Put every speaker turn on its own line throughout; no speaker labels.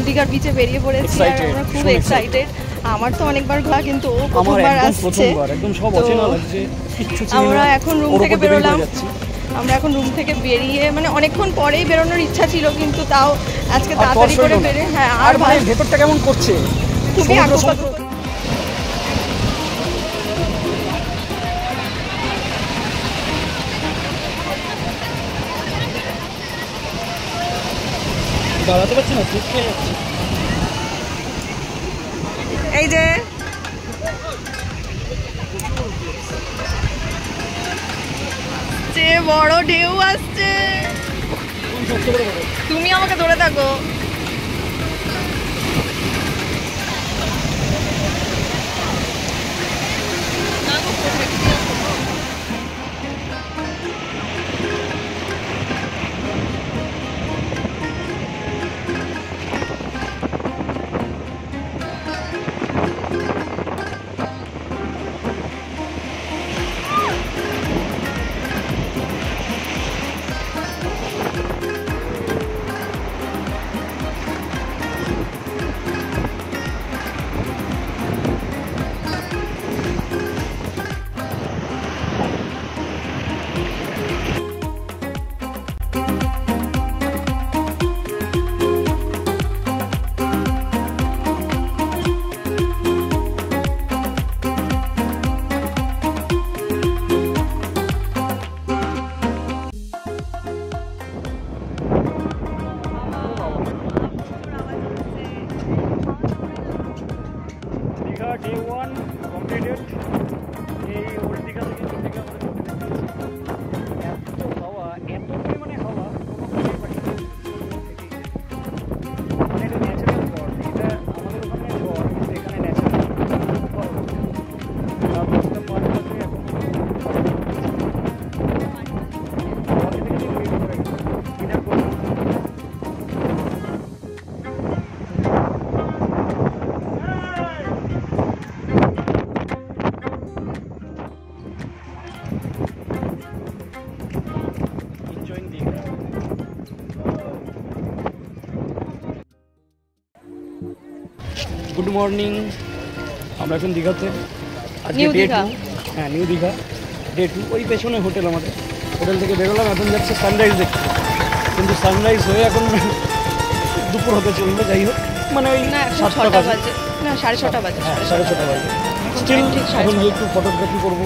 দীঘার বিচে বেরিয়ে পড়েছি আর আমরা খুব এক্সাইটেড। আমার তো অনেকবার ঘোরা, কিন্তু ও প্রথমবার আসছে। আমরা এখন রুম থেকে বেরোলাম, আমরা এখন রুম থেকে বেরিয়ে মানে অনেকক্ষণ পরেই বেরোনোর ইচ্ছা ছিল, কিন্তু তাও আজকে তাড়াতাড়ি করে বেরিয়ে। হ্যাঁ, আর ভাই
ভেতরটা কেমন করছে,
খুবই আকর্ষণ।
দাঁড়াতে পারছি না, ঠিক খেয়ে যাচ্ছি।
এই যে বড় ঢেউ আসছে, তুমি আমাকে ধরে থাকো।
Day 1 completed. এই ওল্ড দীঘা থেকে নিউ দীঘা আমরা এত হাওয়া, এত পরিমাণে হাওয়া, মানে এটা ন্যাচারাল ঝড়। এটা আমাদের ওখানে ঝড়, কিন্তু এখানে ন্যাচারাল গুড মর্নিং। আমরা এখন দীঘাতে, আজকে ডে 2। হ্যাঁ, নিউ দীঘা ডে 2। ওই পেছনে হোটেল, আমাদের হোটেল থেকে বেরোলাম, এখন যাচ্ছে সানরাইজ দেখতে। কিন্তু সানরাইজ হয়ে এখন দুপুর হতে চলবে। যাই হোক, মানে ওই 7টা বাজে,
না 6:30 বাজে।
হ্যাঁ, 6:30 বাজে। স্টিল এখন একটু ফটোগ্রাফি করবো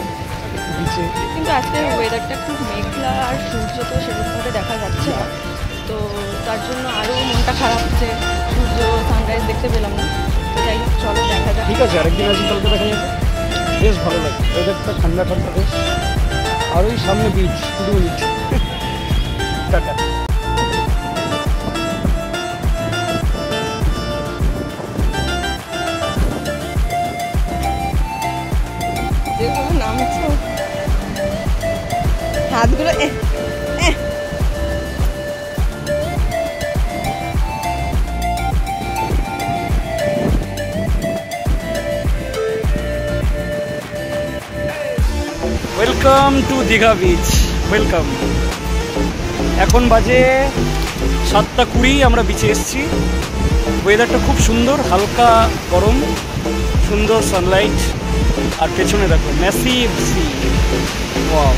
বিচে।
কিন্তু আজকে ওয়েদারটা খুব মেঘলা আর সূর্য তো সেরকমভাবে দেখা যাচ্ছে না, তো তার জন্য আরও মনটা খারাপ হচ্ছে, সূর্য সানরাইজ দেখতে পেলাম না। তো যাই হোক, চলো দেখা যাক।
ঠিক আছে, আরেকদিন আসি, কালকে দেখা যাবে। বেশ ভালো লাগে ওয়েদারটা, ঠান্ডা ঠান্ডা বেশ। আর ওই সামনে বিচ, 2 মিনিট। টাটা।
যেগুলো নামছো হাতগুলো
welcome to Digha beach, welcome. এখন বাজে 7:20, আমরা বিচে এসেছি। ওয়েদারটা খুব সুন্দর, হালকা গরম, সুন্দর সানলাইট, আর পেছনে দেখো ম্যাসিভ সি। ওয়াও,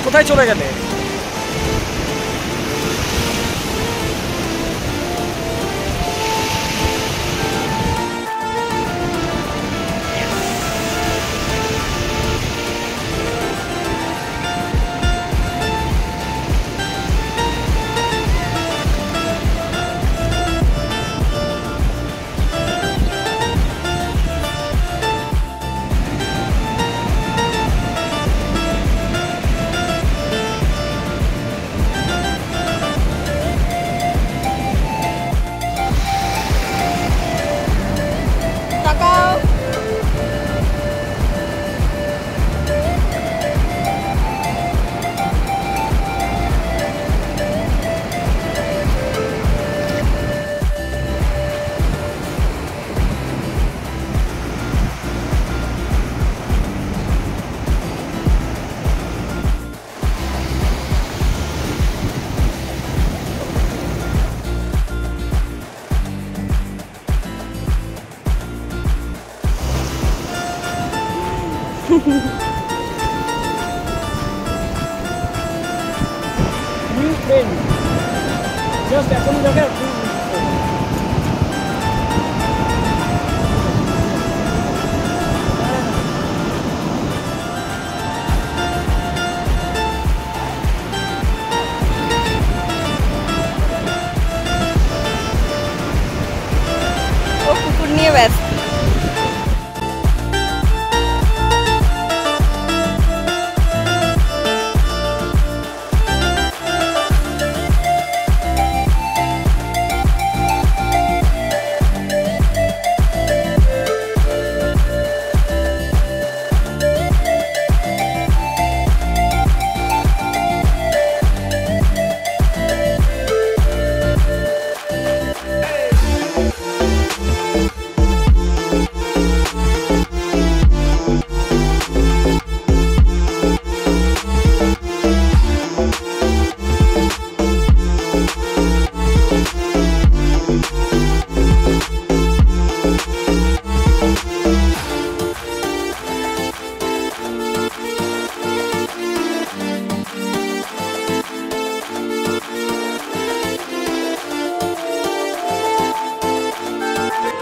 কোথায় চলে গেলে? ট্রেন জাস্ট এখন জায়গায়
ও কুকুর নিয়ে ব্যস্ত।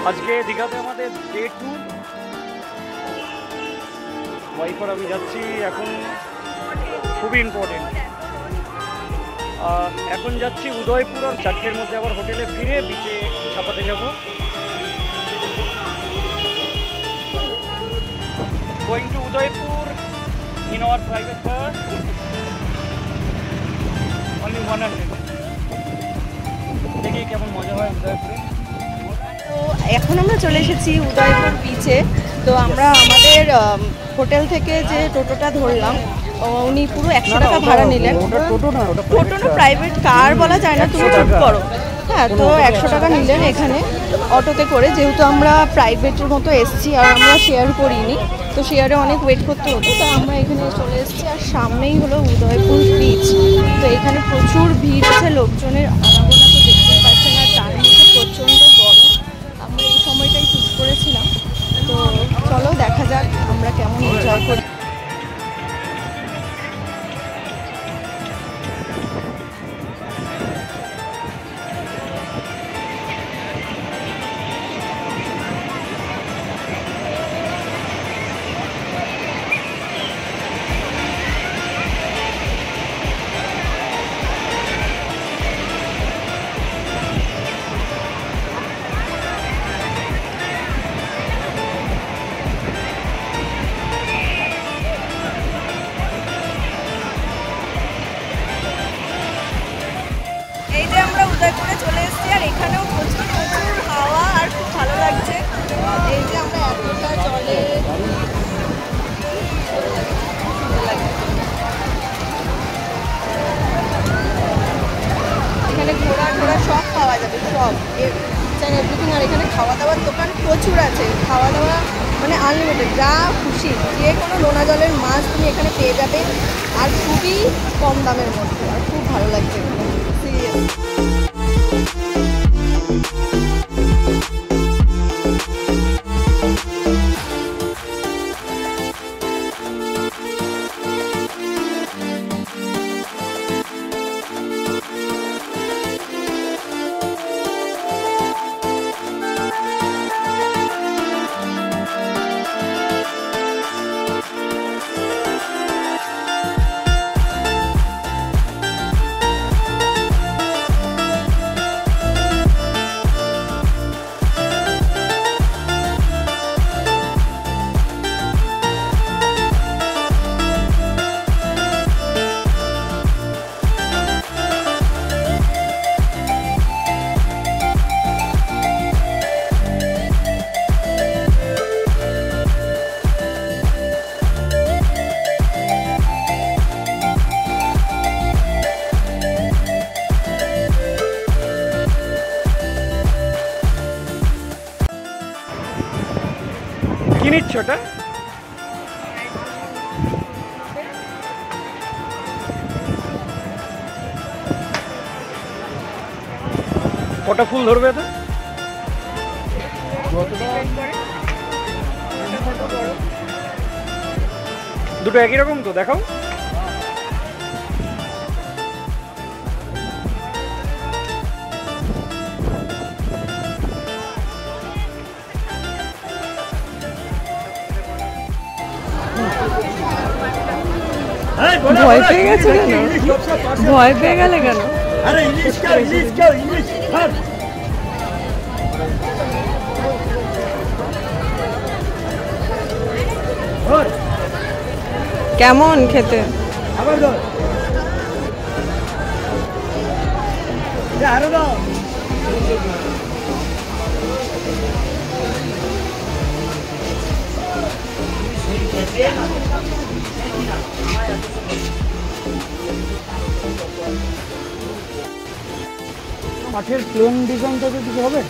আজকে দীঘাতে আমাদের ডে 2। ওয়াইফ আর আমি যাচ্ছি এখন, খুবই ইম্পর্টেন্ট। এখন যাচ্ছি উদয়পুর, আর 4টের মধ্যে আবার হোটেলে ফিরে বিচে ছাপাতে যাব। Going to Udaipur in our private car, only 100। দেখি কেমন মজা হয় উদয়পুরে।
তো এখন আমরা চলে এসেছি উদয়পুর বিচে। তো আমরা আমাদের হোটেল থেকে যে টোটোটা ধরলাম, উনি পুরো 100 টাকা ভাড়া নিলেন। টোটো না, প্রাইভেট কার বলা যায় না, তুমি চুপ করো। হ্যাঁ, তো 100 টাকা নিলেন এখানে অটোতে করে, যেহেতু আমরা প্রাইভেটের মতো এসছি আর আমরা শেয়ার করিনি, তো শেয়ারে অনেক ওয়েট করতে হতো, তো আমরা এখানে চলে এসেছি। আর সামনেই হলো উদয়পুর বিচ। তো এখানে প্রচুর ভিড় আছে, লোকজনের আনাগোনা তো দেখতেই পাচ্ছেন। আর তার মধ্যে প্রচণ্ড গরম, আমরা এই সময়টাই চুজ করেছিলাম। তো চলো দেখা যাক আমরা কেমন এনজয় করি। এই যে আমরা উদয়পুরে চলে এসেছি, আর এখানেও প্রচুর প্রচুর হাওয়া আর খুব ভালো লাগছে। এই যে আমরা এতটা জলে এখানে ঘোরা ঘোরা সব পাওয়া যাবে, সব এভরিথিং। আর এখানে খাওয়া দাওয়ার দোকান প্রচুর আছে, খাওয়া দাওয়া মানে আনলিমিটেড, যা খুশি যে কোনো নোনা জলের মাছ তুমি এখানে পেয়ে যাবে, আর খুবই কম দামের মধ্যে। আর খুব ভালো লাগছে এখানে, সিরিয়াস।
কি নিচ্ছ ওটা? কটা ফুল ধরবে এটা? দুটো একই রকম তো, দেখাও।
ভয় পেয়ে গেছে কেন? ভয় পেয়ে গেলে কেন?
আরে ইংলিশ কা ইংলিশ
কেমন খেতে?
আবার দাও আরো দাও। কাঠের প্লেন ডিজাইনটা তো কিছু হবে।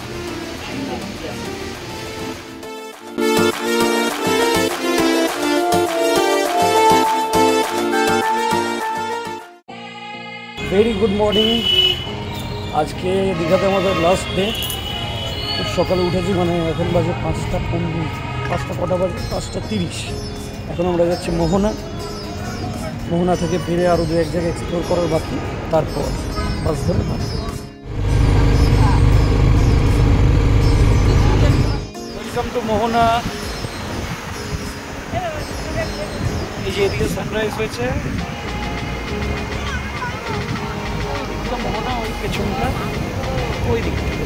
Very good morning. আজকে দীঘাতে আমাদের লাস্ট ডে। খুব সকালে উঠেছি, মানে এখন বাজে 5টা কটা বাজে 5:30। এখন আমরা যাচ্ছি মোহনা থেকে ফিরে আরও 2-1 জায়গায় এক্সপ্লোর করার বাকি, তারপর বাস ধরে বাড়ি। ওয়েলকাম টু মোহনা। এই যে এদিকে সানরাইজ হয়েছে, মোহনা ওই পেছনটা ওই দিক থেকে।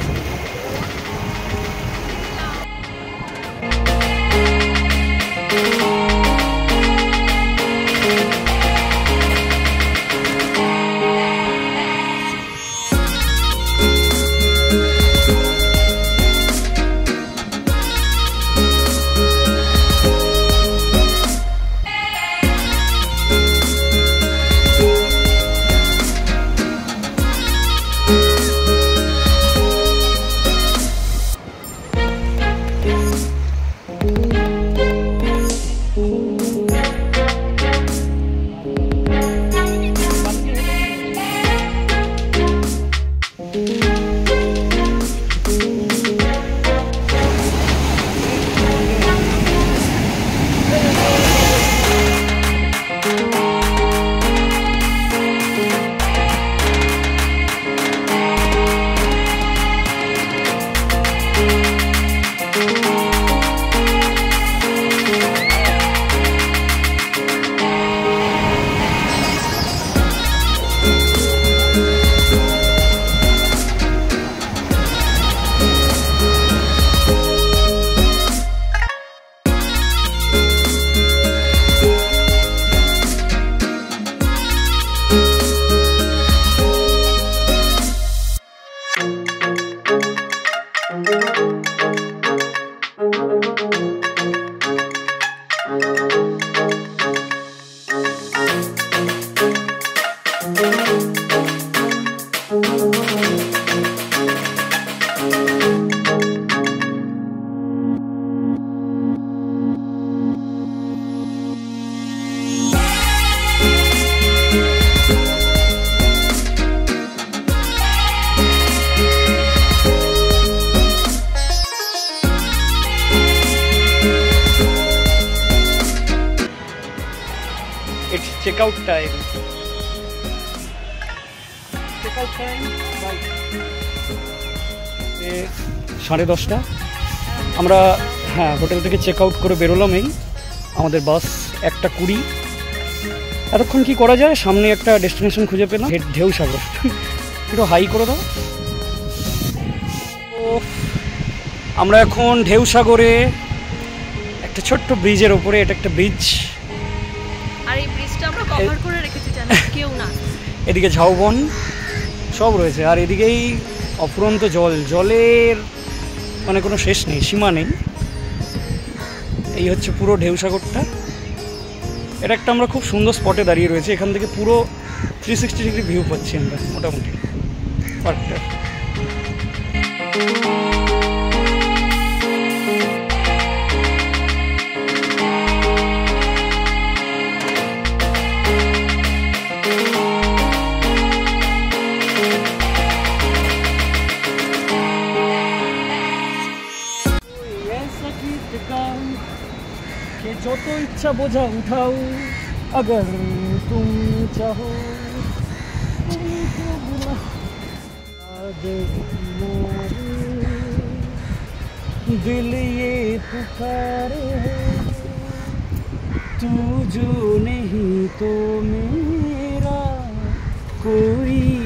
It's checkout time. Checkout time. Bye. 10:30 আমরা হোটেল থেকে চেক আউট করে বেরোলাম। এই আমাদের বাস 1:20। এতক্ষণ কি করা যায়, সামনে একটা ডেস্টিনেশন খুঁজে পেলাম, ঢেউসাগর। একটু হাই করে দাও। আমরা এখন ঢেউসাগরে একটা ছোট্ট ব্রিজের ওপরে। এটা একটা ব্রিজ,
আর এই ব্রিজটা আমরা কভার করে রেখেছি জানো, কেউ না।
এদিকে ঝাউবন সব রয়েছে, আর এদিকেই অফুরন্ত জলের মানে কোনো শেষ নেই, সীমা নেই। এই হচ্ছে পুরো ঢেউসাগরটা। এটা একটা আমরা খুব সুন্দর স্পটে দাঁড়িয়ে রয়েছে, এখান থেকে পুরো 360 ডিগ্রি ভিউ পাচ্ছি আমরা মোটামুটি পার্কটা। যত ইচ্ছা বোঝা উঠাও, अगर तुम चाहो दिल ये पुकारे तू जो नहीं तो मेरा कोई